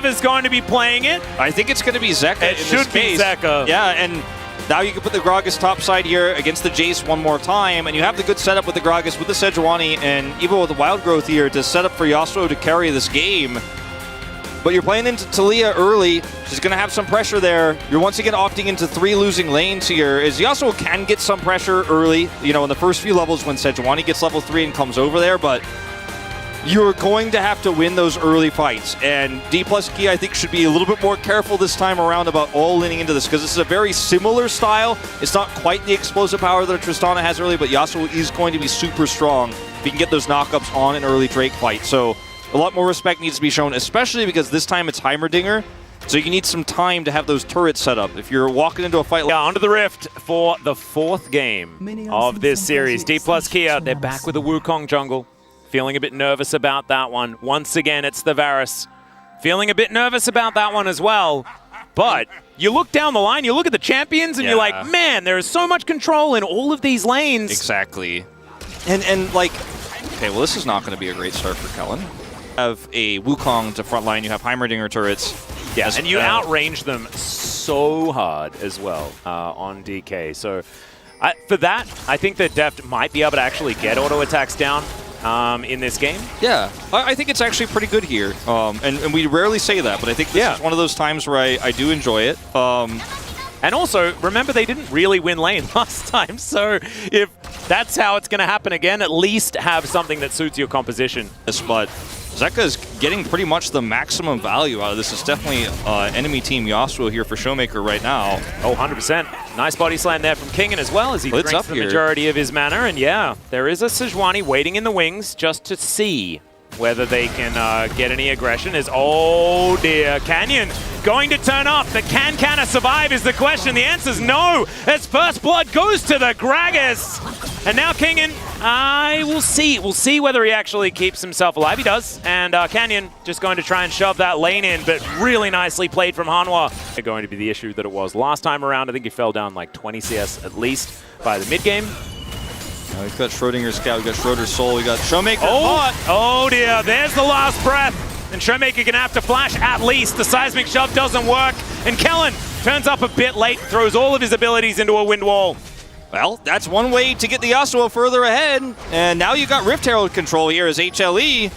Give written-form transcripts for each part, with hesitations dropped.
is going to be playing it. I think it's going to be Zeka It should be Zeka. Yeah, and now you can put the Gragas topside here against the Jace one more time, and you have the good setup with the Gragas, with the Sejuani, and even with the Wild Growth here to set up for YASUO to carry this game. But you're playing into Taliyah early. She's going to have some pressure there. You're once again opting into 3 losing lanes here, as YASUO can get some pressure early, you know, in the first few levels when Sejuani gets level 3 and comes over there, but you're going to have to win those early fights. And Dplus Key, I think, should be a little bit more careful this time around about all leaning into this, because this is a very similar style. It's not quite the explosive power that Tristana has early, but YASUO is going to be super strong if you can get those knockups on an early Drake fight. So a lot more respect needs to be shown, especially because this time it's Heimerdinger, so you need some time to have those turrets set up. If you're walking into a fight like... Yeah, onto the Rift for the 4th game of this series. Dplus Kia, they're back with the Wukong jungle. Feeling a bit nervous about that one. Once again, it's the Varus. Feeling a bit nervous about that one as well. But you look down the line, you look at the champions, and you're like, man, there is so much control in all of these lanes. Exactly. And like, okay, well, this is not going to be a great start for Kellen. You have a Wukong to front line, you have Heimerdinger turrets. Yeah, and you outrange them so hard as well on DK. So for that, I think that Deft might be able to actually get auto attacks down in this game. Yeah, I think it's actually pretty good here. And we rarely say that, but I think this is one of those times where I do enjoy it. And also, remember, they didn't really win lane last time, so if that's how it's going to happen again, at least have something that suits your composition. But Zeka is getting pretty much the maximum value out of this. It's definitely enemy team YASUO here for Showmaker right now. Oh, 100%. Nice body slam there from Kingen as well, as he drinks the majority of his mana. And yeah, there is a Sejuani waiting in the wings just to see whether they can get any aggression. Oh dear, Canyon going to turn off, but can Canna survive is the question. The answer's no, as first blood goes to the Gragas. And now Kingen, we'll see. We'll see whether he actually keeps himself alive. He does. And Canyon just going to try and shove that lane in, but really nicely played from Hanwha. Going to be the issue that it was last time around. I think he fell down like 20 CS at least by the mid game. We've got Schrodinger's Scout, we've got Schroeder's Soul, we've got Showmaker. Oh dear, there's the last breath. And Showmaker gonna have to flash at least. The seismic shove doesn't work. And Kellen turns up a bit late, throws all of his abilities into a wind wall. Well, that's one way to get the YASUO further ahead. And now you got Rift Herald control here as HLE.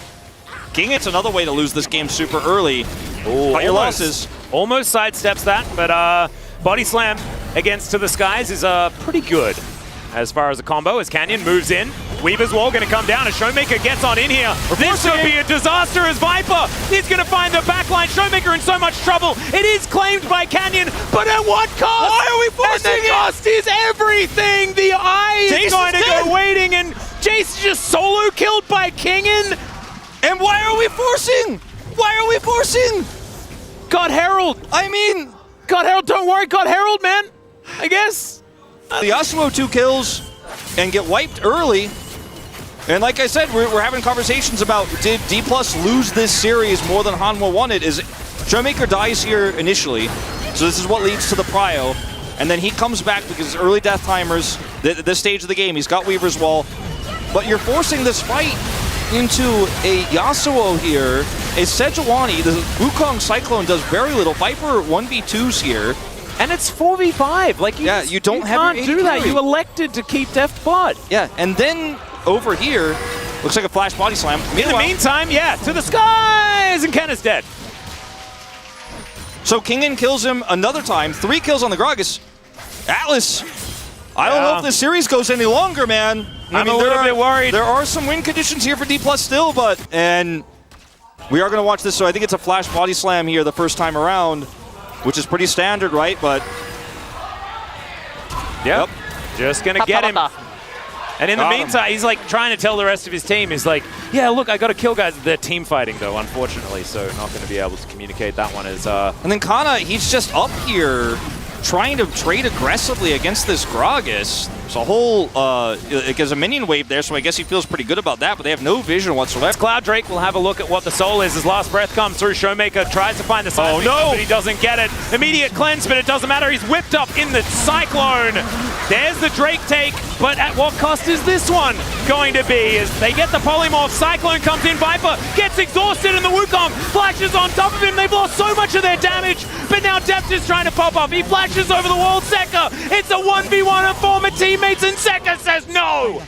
King, it's another way to lose this game super early. Cut your losses. Almost sidesteps that, but body slam against To the Skies is pretty good as far as a combo, as Canyon moves in. Weaver's Wall going to come down as Showmaker gets on in here. This could be a disaster as Viper is going to find the backline. Showmaker in so much trouble. It is claimed by Canyon, but at what cost? Why are we forcing it? And the cost is everything. The eye is going to go waiting, and Jace is just solo killed by Kingen. And why are we forcing? Why are we forcing? God Herald. I mean, God Herald, don't worry, God Herald, man. I guess. The YASUO 2 kills and get wiped early. And like I said, we're having conversations about, did Dplus lose this series more than Hanwha wanted? Is Showmaker dies here initially, so this is what leads to the prio. And then he comes back because early death timers, this stage of the game, he's got Weaver's Wall. But you're forcing this fight into a YASUO here. A Sejuani, the Wukong Cyclone does very little. Viper 1v2s here. And it's 4v5. Like, you you can't do that. You elected to keep Deft Blood. Yeah, and then over here, looks like a flash body slam. In the meantime, To the Skies, and Ken is dead. So Kingen kills him another time. 3 kills on the Gragas. Atlas, I don't know if this series goes any longer, man. I'm a little bit worried. There are some win conditions here for Dplus still, and we are going to watch this. So I think it's a flash body slam here the first time around, which is pretty standard, right? But yep. Just gonna get him. And in the meantime, he's like trying to tell the rest of his team, he's like, yeah, look, I got to kill guys. They're team fighting though, unfortunately, so not going to be able to communicate that one as And then Kana, he's just up here trying to trade aggressively against this Gragas. There's a whole, there's a minion wave there, so I guess he feels pretty good about that, but they have no vision whatsoever. Cloud Drake will have a look at what the soul is. His last breath comes through. Showmaker tries to find the seismic, but he doesn't get it. Immediate cleanse, but it doesn't matter. He's whipped up in the Cyclone. There's the Drake take, but at what cost is this one going to be? As they get the polymorph, Cyclone comes in, Viper gets exhausted, and the Wukong flashes on top of him. They've lost so much of their damage, but now Depth is trying to pop up. He flashes over the wall, Zeka. It's a 1v1 of former teammates, and Zeka says no.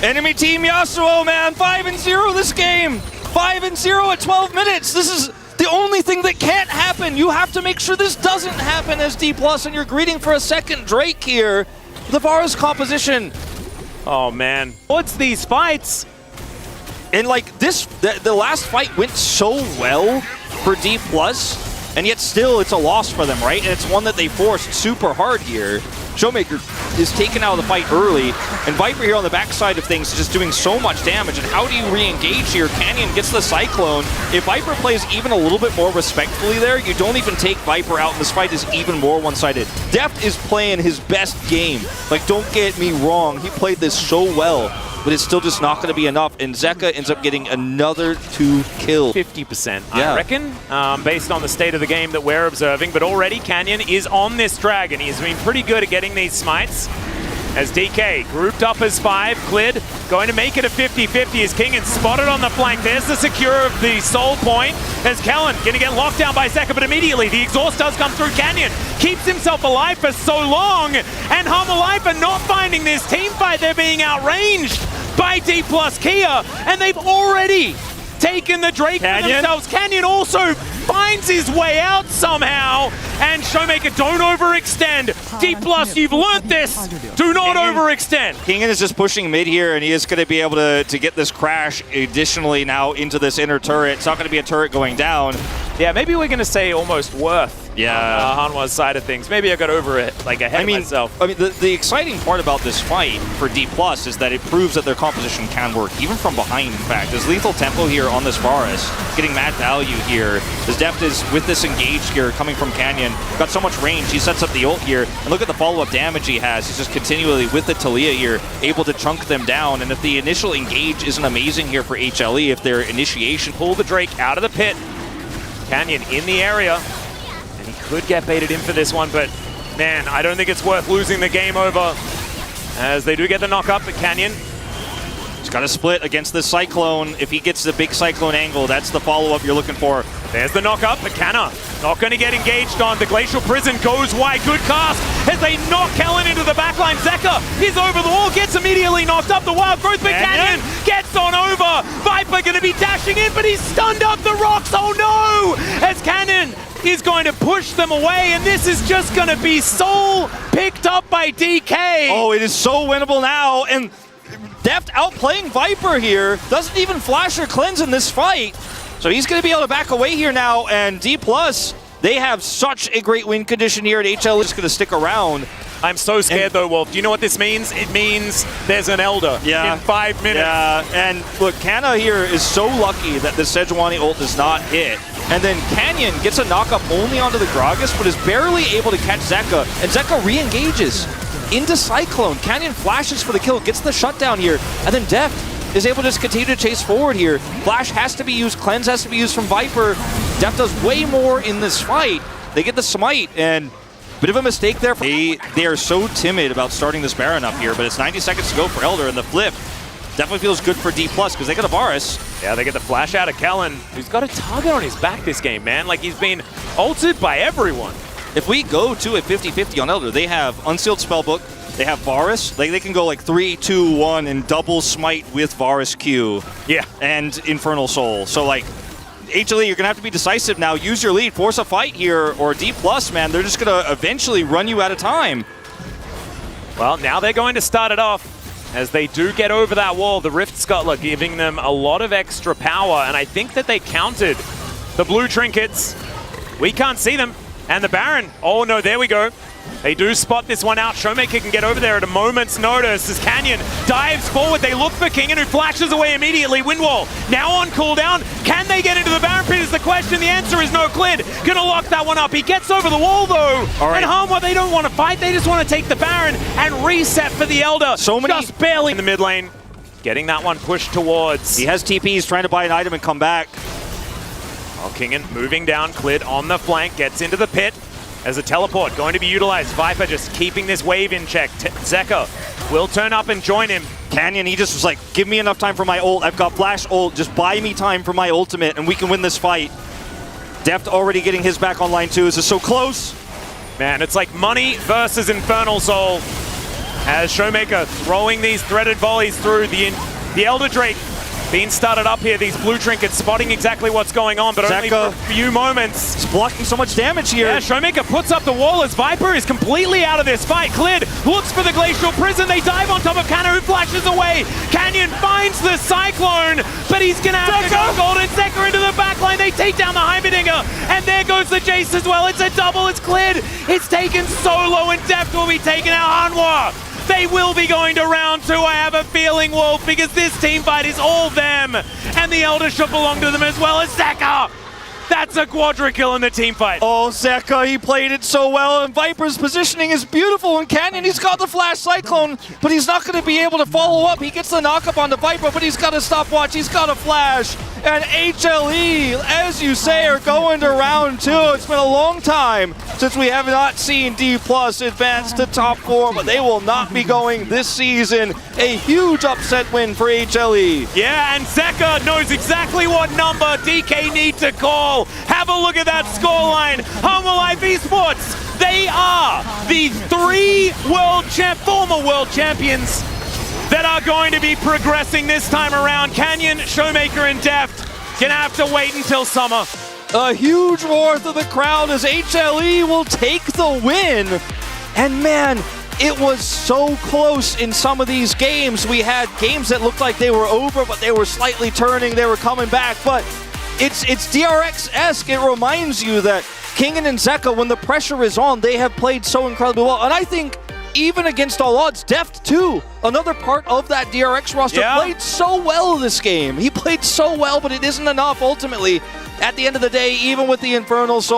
Enemy team Yasuo, man, 5-0 this game. 5-0 at 12 minutes. This is the only thing that can't happen. You have to make sure this doesn't happen as Dplus, and you're greeting for a second Drake here. The Varus composition. Oh man, what's these fights? And like this, the last fight went so well for Dplus, and yet still it's a loss for them, right? And it's one that they forced super hard here. Showmaker is taken out of the fight early, and Viper here on the backside of things is just doing so much damage. And how do you re-engage here? Canyon gets the Cyclone. If Viper plays even a little bit more respectfully there, you don't even take Viper out, and this fight is even more one-sided. Deft is playing his best game. Like, don't get me wrong, he played this so well, but it's still just not going to be enough, and Zeka ends up getting another 2 kills. 50%, I reckon, based on the state of the game that we're observing, but already Canyon is on this dragon. He's been pretty good at getting these smites. As DK, grouped up as 5, Clid going to make it a 50-50 as King and spotted on the flank. There's the secure of the soul point as Kellen going to get locked down by Zeka, but immediately the exhaust does come through. Canyon keeps himself alive for so long, and Hanwha Life are not finding this team fight. They're being outranged by Dplus Kia, and they've already taken the Drake for themselves. Canyon also finds his way out somehow, and Showmaker, don't overextend. Dplus, you've learned this. Do not overextend. Kingen is just pushing mid here, and he is going to be able to get this crash additionally now into this inner turret. It's not going to be a turret going down. Yeah, maybe we're going to say almost worth. Yeah, Hanwha's side of things. Maybe I got over it, like ahead of myself. I mean, the exciting part about this fight for Dplus is that it proves that their composition can work, even from behind, in fact. There's lethal tempo here on this Varus, getting mad value here. As Deft is with this engage here coming from Canyon, got so much range, he sets up the ult here, and look at the follow-up damage he has. He's just continually, with the Talia here, able to chunk them down, and if the initial engage isn't amazing here for HLE, if their initiation... Pull the Drake out of the pit. Canyon in the area. He could get baited in for this one, but man, I don't think it's worth losing the game over as they do get the knock up, but Canyon. He's got to split against the Cyclone. If he gets the big Cyclone angle, that's the follow-up you're looking for. There's the knock up, but Canna not going to get engaged on. The Glacial Prison goes wide. Good cast as they knock Kellen into the backline. Zeka is over the wall, gets immediately knocked up. The Wild Growth, but Canyon gets on over. Viper going to be dashing in, but he's stunned up the rocks. Oh no! As Canyon is going to push them away, and this is just going to be soul picked up by DK. Oh, it is so winnable now, and Deft outplaying Viper here. Doesn't even flash or cleanse in this fight. So he's going to be able to back away here now, and Dplus, they have such a great win condition here, and HL is going to stick around. I'm so scared though, Wolf. Do you know what this means? It means there's an Elder in 5 minutes. Yeah, and look, Canna here is so lucky that the Sejuani ult does not hit. And then Canyon gets a knockup only onto the Gragas, but is barely able to catch Zeka, and Zeka re-engages into Cyclone. Canyon flashes for the kill, gets the shutdown here, and then Deft is able to just continue to chase forward here. Flash has to be used, Cleanse has to be used from Viper. Deft does way more in this fight. They get the smite, and bit of a mistake there. They are so timid about starting this Baron up here, but it's 90 seconds to go for Elder, and the flip definitely feels good for Dplus because they got a Varus. Yeah, they get the flash out of Kellen, who's got a target on his back this game, man. Like, he's been ulted by everyone. If we go to a 50-50 on Elder, they have Unsealed Spellbook, they have Varus, they can go like 3, 2, 1 and double smite with Varus Q. Yeah. And Infernal Soul. So like, HLE, you're gonna have to be decisive now. Use your lead, force a fight here, or Dplus, man, they're just gonna eventually run you out of time. Well, now they're going to start it off as they do get over that wall. The Rift Scuttler giving them a lot of extra power, and I think that they counted the blue trinkets. We can't see them. And the Baron, oh no, there we go. They do spot this one out. Showmaker can get over there at a moment's notice as Canyon dives forward. They look for Kingen, who flashes away immediately. Windwall now on cooldown. Can they get into the Baron pit is the question. The answer is no. Clid gonna lock that one up. He gets over the wall though. All right. And Hanwha, they don't want to fight. They just want to take the Baron and reset for the Elder. So many just barely in the mid lane. Getting that one pushed towards. He has TPs trying to buy an item and come back. Oh, Kingen moving down. Clid on the flank, gets into the pit. As a teleport going to be utilized. Viper just keeping this wave in check. Zeka will turn up and join him. Canyon, he just was like, give me enough time for my ult. I've got flash ult. Just buy me time for my ultimate and we can win this fight. Deft already getting his back online too. This is so close. Man, it's like money versus Infernal Soul. As Showmaker throwing these threaded volleys through the Elder Drake being started up here. These blue trinkets spotting exactly what's going on, but Zeka, only for a few moments. He's blocking so much damage here. Yeah, Showmaker puts up the wall as Viper is completely out of this fight. Cleared, looks for the Glacial Prison. They dive on top of Canna, who flashes away. Canyon finds the Cyclone, but he's gonna have to go Golden Zeka into the backline. They take down the Heimerdinger, and there goes the Jace as well. It's a double, it's cleared. It's taken solo, and Deft will be taking out Hanwha. They will be going to round 2, I have a feeling, Wolf, because this team fight is all them. And the Elder should belong to them as well as Zeka. That's a quadra kill in the team fight. Oh, Zeka, he played it so well, and Viper's positioning is beautiful. And Canyon, he's got the Flash Cyclone, but he's not going to be able to follow up. He gets the knock-up on the Viper, but he's got a stopwatch, he's got a Flash. And HLE, as you say, are going to round 2. It's been a long time since we have not seen Dplus advance to top 4, but they will not be going this season. A huge upset win for HLE. Yeah, and Zeka knows exactly what number DK need to call. Have a look at that scoreline. Hanwha Live Esports, they are the 3 former world champions that are going to be progressing this time around. Canyon, Showmaker, and Deft gonna have to wait until summer. A huge roar through the crowd as HLE will take the win. And man, it was so close in some of these games. We had games that looked like they were over, but they were slightly turning, they were coming back. But it's DRX-esque. It reminds you that Kingen and Zeka, when the pressure is on, they have played so incredibly well. And I think even against all odds, Deft too, another part of that DRX roster, played so well this game. He played so well, but it isn't enough ultimately. At the end of the day, even with the Infernal Soul,